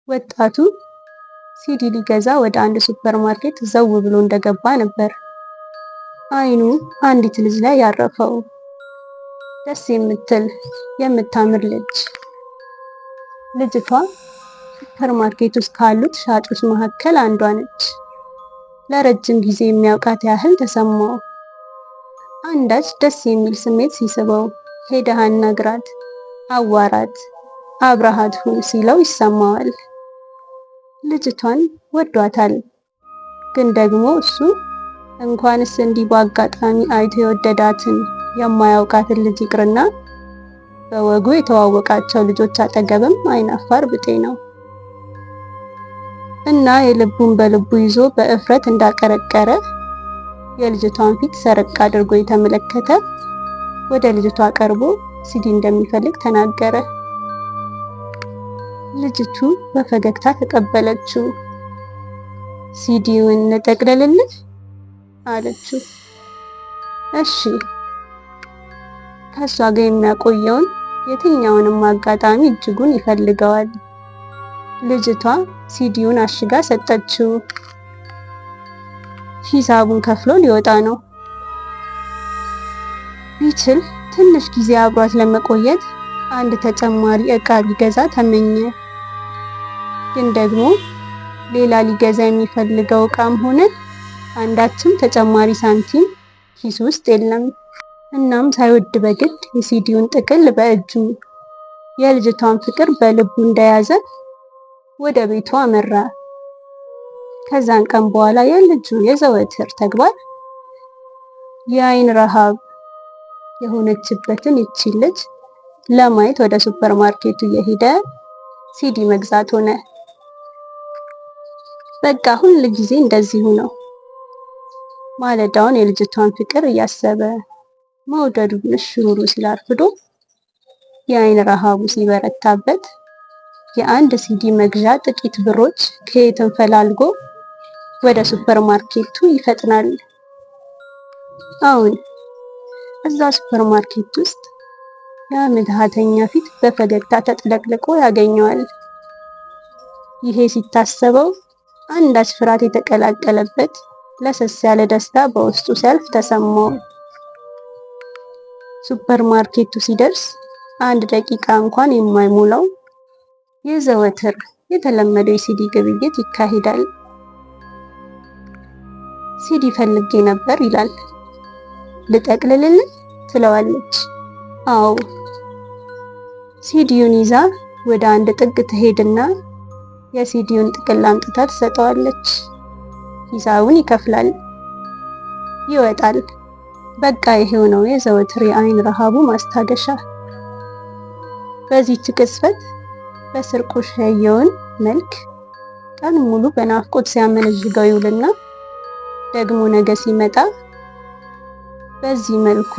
ወጣቱ ሲዲ ሊገዛ ወደ አንድ ሱፐርማርኬት ዘው ብሎ እንደገባ ነበር አይኑ አንዲት ልጅ ላይ ያረፈው። ደስ የምታምር ልጅ። ልጅቷ ሱፐርማርኬት ውስጥ ካሉት ሻጮች መካከል አንዷ ነች። ለረጅም ጊዜ የሚያውቃት ያህል ተሰማው። አንዳች ደስ የሚል ስሜት ሲስበው ሄደህ አናግራት፣ አዋራት፣ አብረሃት ሁን ሲለው ይሰማዋል። ልጅቷን ወዷታል። ግን ደግሞ እሱ እንኳንስ እንዲህ በአጋጣሚ አይቶ የወደዳትን የማያውቃትን ልጅ ይቅርና በወጉ የተዋወቃቸው ልጆች አጠገብም አይናፋር ብጤ ነው እና የልቡን በልቡ ይዞ በእፍረት እንዳቀረቀረ የልጅቷን ፊት ሰረቅ አድርጎ የተመለከተ ወደ ልጅቷ ቀርቦ ሲዲ እንደሚፈልግ ተናገረ። ልጅቱ በፈገግታ ተቀበለችው። ሲዲውን ልጠቅልልልህ አለችው። እሺ። ከሷ ጋር የሚያቆየውን የትኛውንም አጋጣሚ እጅጉን ይፈልገዋል። ልጅቷ ሲዲውን አሽጋ ሰጠችው። ሂሳቡን ከፍሎ ሊወጣ ነው። ቢችል ትንሽ ጊዜ አብሯት ለመቆየት አንድ ተጨማሪ ዕቃ ሊገዛ ተመኘ። ግን ደግሞ ሌላ ሊገዛ የሚፈልገው ዕቃም ሆነ አንዳችም ተጨማሪ ሳንቲም ኪስ ውስጥ የለም። እናም ሳይወድ በግድ የሲዲውን ጥቅል በእጁ የልጅቷን ፍቅር በልቡ እንደያዘ ወደ ቤቱ አመራ። ከዛን ቀን በኋላ የልጁ የዘወትር ተግባር የአይን ረሃብ የሆነችበትን ይቺ ልጅ ለማየት ወደ ሱፐርማርኬቱ እየሄደ ሲዲ መግዛት ሆነ። በቃ ሁል ጊዜ እንደዚሁ ነው። ማለዳውን የልጅቷን ፍቅር እያሰበ መውደዱን እሽሩሩ ሲል አርፍዶ የአይን ረሃቡ ሲበረታበት የአንድ ሲዲ መግዣ ጥቂት ብሮች ከየትም ፈላልጎ ወደ ሱፐርማርኬቱ ይፈጥናል። አሁን እዛ ሱፐርማርኬት ውስጥ ያ ምትሃተኛ ፊት በፈገግታ ተጥለቅልቆ ያገኘዋል። ይሄ ሲታሰበው አንዳች ፍርሃት የተቀላቀለበት ለሰስ ያለ ደስታ በውስጡ ሲያልፍ ተሰማው። ሱፐርማርኬቱ ሲደርስ አንድ ደቂቃ እንኳን የማይሞላው የዘወትር የተለመደው የሲዲ ግብይት ይካሄዳል። ሲዲ ፈልጌ ነበር ይላል። ልጠቅልልልህ ትለዋለች። አዎ። ሲዲውን ይዛ ወደ አንድ ጥግ ትሄድና የሲዲውን ጥቅል አምጥታ ትሰጠዋለች። ሂሳቡን ይከፍላል፣ ይወጣል። በቃ ይሄው ነው የዘወትር የአይን ረሃቡ ማስታገሻ። በዚህች ቅጽበት በስርቆሽ ያየውን መልክ ቀን ሙሉ በናፍቆት ሲያመነዥገው ይውልና ደግሞ ነገ ሲመጣ በዚህ መልኩ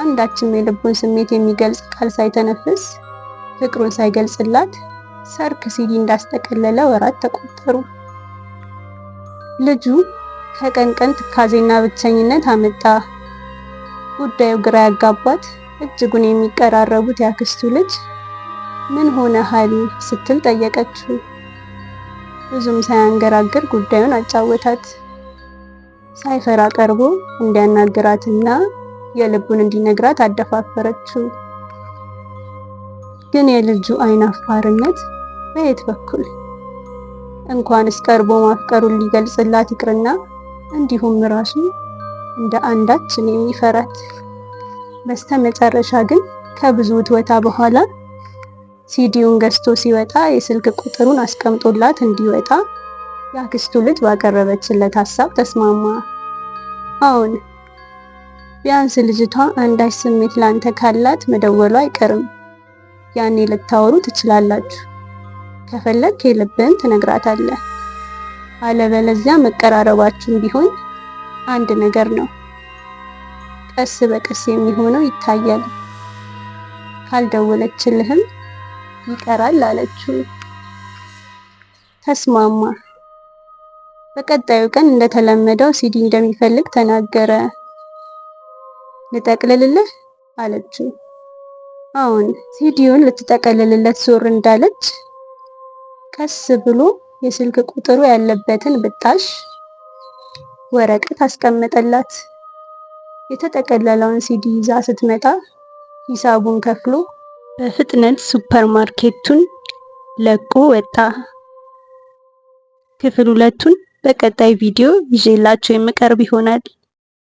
አንዳችም የልቡን ስሜት የሚገልጽ ቃል ሳይተነፍስ ፍቅሩን ሳይገልጽላት ሰርክ ሲዲ እንዳስጠቀለለ ወራት ተቆጠሩ። ልጁ ከቀን ቀን ትካዜና ብቸኝነት አመጣ። ጉዳዩ ግራ ያጋባት እጅጉን የሚቀራረቡት ያክስቱ ልጅ ምን ሆነሃል ስትል ጠየቀችው። ብዙም ሳያንገራግር ጉዳዩን አጫወታት። ሳይፈራ ቀርቦ እንዲያናግራትና የልቡን እንዲነግራት አደፋፈረችው። ግን የልጁ አይን አፋርነት በየት በኩል እንኳንስ ቀርቦ ማፍቀሩን ሊገልጽላት ይቅርና እንዲሁም ራሱ እንደ አንዳችን የሚፈራት። በስተመጨረሻ ግን ከብዙ ውትወታ በኋላ ሲዲውን ገዝቶ ሲወጣ የስልክ ቁጥሩን አስቀምጦላት እንዲወጣ ያክስቱ ልጅ ባቀረበችለት ሐሳብ ተስማማ። አሁን ቢያንስ ልጅቷ አንዳች ስሜት ላንተ ካላት መደወሉ አይቀርም። ያኔ ልታወሩ ትችላላችሁ። ከፈለክ የልብህን ትነግራታለህ። አለበለዚያ መቀራረባችሁም ቢሆን አንድ ነገር ነው። ቀስ በቀስ የሚሆነው ይታያል። ካልደወለችልህም ይቀራል አለችው። ተስማማ። በቀጣዩ ቀን እንደተለመደው ሲዲ እንደሚፈልግ ተናገረ። ልጠቅልልልህ አለችው። አሁን ሲዲውን ልትጠቀልልለት ዞር እንዳለች ቀስ ብሎ የስልክ ቁጥሩ ያለበትን ብጣሽ ወረቀት አስቀመጠላት። የተጠቀለለውን ሲዲ ይዛ ስትመጣ ሂሳቡን ከፍሎ በፍጥነት ሱፐርማርኬቱን ለቆ ወጣ። ክፍል 2ቱን በቀጣይ ቪዲዮ ይዤላችሁ የምቀርብ ይሆናል።